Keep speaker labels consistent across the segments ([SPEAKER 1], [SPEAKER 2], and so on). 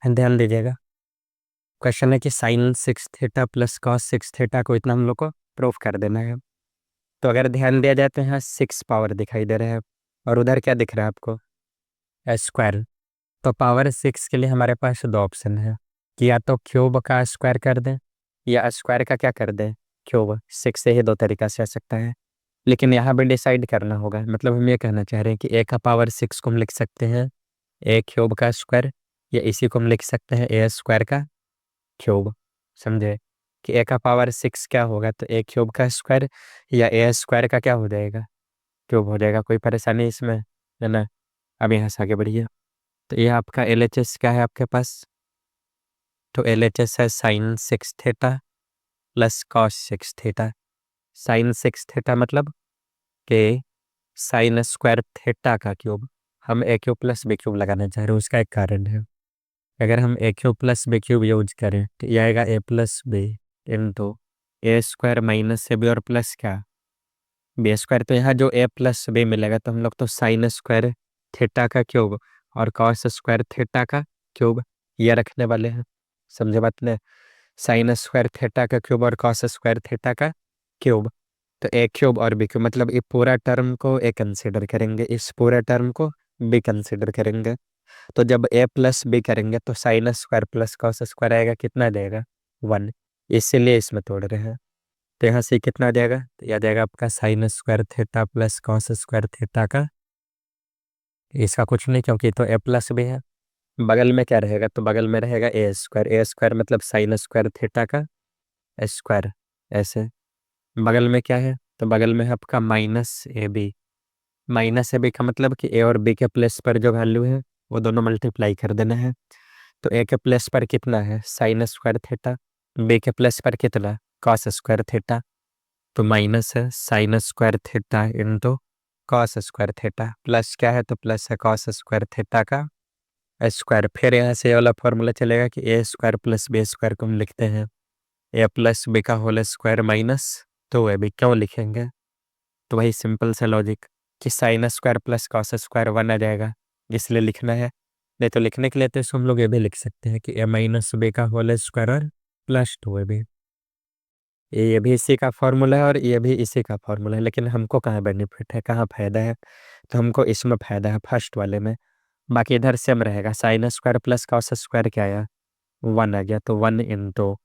[SPEAKER 1] ध्यान दीजिएगा, क्वेश्चन है कि sine 6 theta plus cos 6 theta को इतना हम लोग को प्रूफ कर देना है। तो अगर ध्यान दिया जाए तो यहाँ 6 पावर दिखाई दे रहा है और उधर क्या दिख रहा है आपको, स्क्वायर। तो पावर 6 के लिए हमारे पास दो ऑप्शन है कि या तो क्यूब का स्क्वायर कर दें या स्क्वायर का क्या कर दें, क्यूब। 6 से ही दो तरीका से आ सकता है, लेकिन यहाँ भी डिसाइड करना होगा। मतलब हम ये कहना चाह रहे हैं कि ए का पावर 6 को हम लिख सकते हैं ए क्यूब का स्क्वायर, या इसी को हम लिख सकते हैं ए स्क्वायर का क्यूब। समझे कि ए का पावर 6 क्या होगा, तो ए क्यूब का स्क्वायर या ए स्क्वायर का क्या हो जाएगा, क्यूब हो जाएगा। कोई परेशानी इसमें है ना। अब यहाँ से आगे बढ़िए, तो ये आपका LHS क्या है आपके पास, तो LHS है sine 6 theta plus cos 6 theta. Sine 6 theta मतलब कि साइन स्क्वायर थीटा का क्यूब। हम a cube plus b cube लगाना चाह रहे हैं, उसका एक कारण है। अगर हम a cube plus b cube use करें तो ये आएगा a plus b into a square minus a b और प्लस क्या बी स्क्वायर। तो यहाँ जो ए प्लस बी मिलेगा, तो हम लोग तो साइन स्क्वायर थीटा का क्यूब और कॉस स्क्वायर थीटा का क्यूब ये रखने वाले हैं। समझे बात ने, साइन स्क्वायर थीटा का क्यूब और कॉस स्क्वायर थीटा का क्यूब। तो ए क्यूब और बी क्यूब मतलब ये पूरा टर्म को ए कंसिडर करेंगे, इस पूरे टर्म को बी कंसिडर करेंगे। तो जब ए प्लस बी करेंगे तो sine square plus cos square आएगा, कितना देगा 1, इसीलिए इसमें तोड़ रहे हैं। तो यहाँ से कितना देगा, तो यह देगा आपका sign square theta plus cos square theta का, इसका कुछ नहीं क्योंकि तो ए प्लस बी है। बगल में क्या रहेगा, तो बगल में रहेगा ए स्क्वायर मतलब साइन स्क्वायर थीटा का स्क्वायर। ऐसे बगल में क्या है, तो बगल में है आपका minus a b. Minus a b का मतलब कि ए और बी के प्लेस पर जो वैल्यू है वो दोनों मल्टीप्लाई कर देना है। तो ए के प्लेस पर कितना है साइन स्क्वायर थीटा, बी के प्लेस पर कितना कॉस स्क्वायर थीटा। तो माइनस है sign square theta into cos square theta, plus क्या है तो प्लस है कॉस स्क्वायर थीटा का स्क्वायर। फिर यहाँ से ये वाला फॉर्मूला चलेगा कि ए स्क्वायर प्लस बी स्क्वायर को हम लिखते हैं ए प्लस बी का होल स्क्वायर माइनस तो ए बी। क्यों लिखेंगे, तो वही सिंपल सा लॉजिक कि sine square plus cos square 1 आ जाएगा, इसलिए लिखना है। नहीं तो लिखने के लिए तो इसको हम लोग ये भी लिख सकते हैं कि ए माइनस बी का होल स्क्वायर और प्लस 2ab। ये भी इसी का फॉर्मूला है और ये भी इसी का फॉर्मूला है, लेकिन हमको कहाँ बेनिफिट है, कहाँ फायदा है, तो हमको इसमें फायदा है फर्स्ट वाले में। बाकी इधर सेम रहेगा, sine square plus cos square क्या आया 1 आ गया, तो 1 इंटू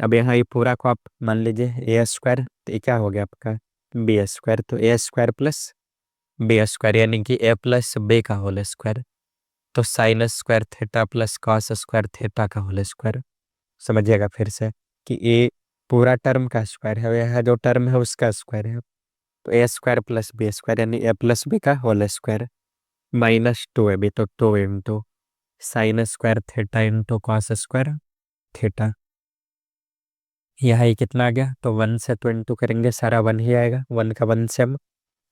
[SPEAKER 1] अब यहाँ ये पूरा को आप मान लीजिए ए स्क्वायर, तो ये क्या हो गया आपका बी स्क्वायर। तो ए स्क्वायर प्लस बी स्क्वायर यानी कि ए प्लस बी का होल स्क्वायर। तो sine square theta plus cos square theta का होल स्क्वायर। समझिएगा फिर से कि ए पूरा टर्म का स्क्वायर है, यह जो टर्म है उसका स्क्वायर है। तो ए स्क्वायर प्लस बी स्क्वायर यानी ए प्लस बी का होल स्क्वायर माइनस 2ab, तो 2 into sine square theta into cos square theta. यहाँ ये कितना आ गया, तो 1 से तो इंटू करेंगे सारा 1 ही आएगा, 1 का 1 से हम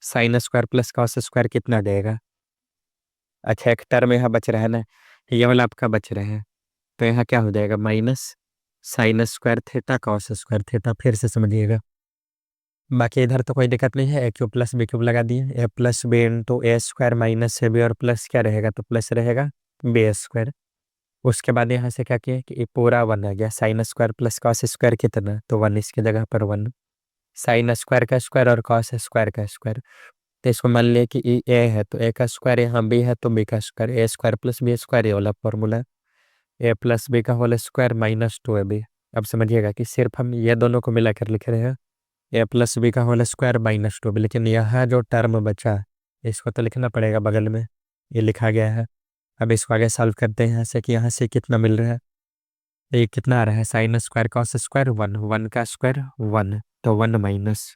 [SPEAKER 1] sine square plus cos square कितना देगा। अच्छा एक टर्म यहाँ बच रहा है ना, ये वाला आपका बच रहा है। तो यहाँ क्या हो जाएगा minus sign square theta cos square theta, फिर से समझिएगा। बाकी इधर तो कोई दिक्कत नहीं है, a cube plus b cube लगा दिए, a plus b into a square minus a b और प्लस क्या रहेगा, तो प्लस रहेगा बी स्क्वायर। उसके बाद यहाँ से क्या किया कि ये पूरा 1 आ गया, sine square plus cos square कितना, तो 1 इसकी जगह पर 1। साइन स्क्वायर का स्क्वायर और कॉस स्क्वायर का स्क्वायर। तो इसको मान लिया कि ये ए है तो ए का स्क्वायर, यहाँ बी है तो बी का स्क्वायर, ए स्क्वायर प्लस बी स्क्वायर, ये वाला फॉर्मूला ए प्लस बी का होल स्क्वायर माइनस 2ab। अब समझिएगा कि सिर्फ हम ये दोनों को मिलाकर लिख रहे हैं ए प्लस बी का होल स्क्वायर माइनस 2ab, लेकिन यहाँ जो टर्म बचा इसको तो लिखना पड़ेगा बगल में, ये लिखा गया है। अब इसको आगे सॉल्व करते हैं, यहाँ से कि यहाँ से कितना मिल रहा है, ये कितना आ रहा है साइन स्क्वायर कॉस स्क्वायर 1, 1 का स्क्वायर 1, तो 1 माइनस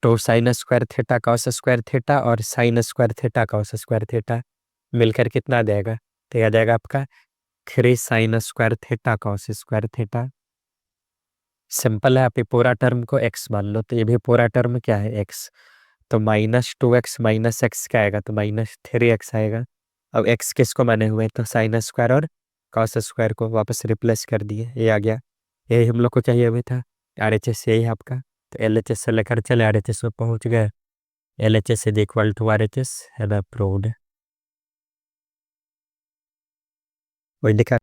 [SPEAKER 1] तो sine square theta cos square theta और sine square theta cos square theta मिलकर कितना देगा, तो यह जाएगा आपका 3 sine square theta cos square theta. Simple है, आप ये पूरा टर्म को x मान लो, तो ये भी पूरा टर्म क्या है x, तो माइनस 2x माइनस एक्स क्या आएगा, तो माइनस 3x आएगा। अब x किसको माने हुए हैं, तो साइन स्क्वायर और कॉस स्क्वायर को वापस रिप्लेस कर दिए, ये आ गया। यही हम लोग को चाहिए हुआ था, RHS यही है आपका। तो LHS से लेकर चले RHS में पहुंच गए, LHS is equal to RHS है ना, अप्रूव्ड। वही लिखा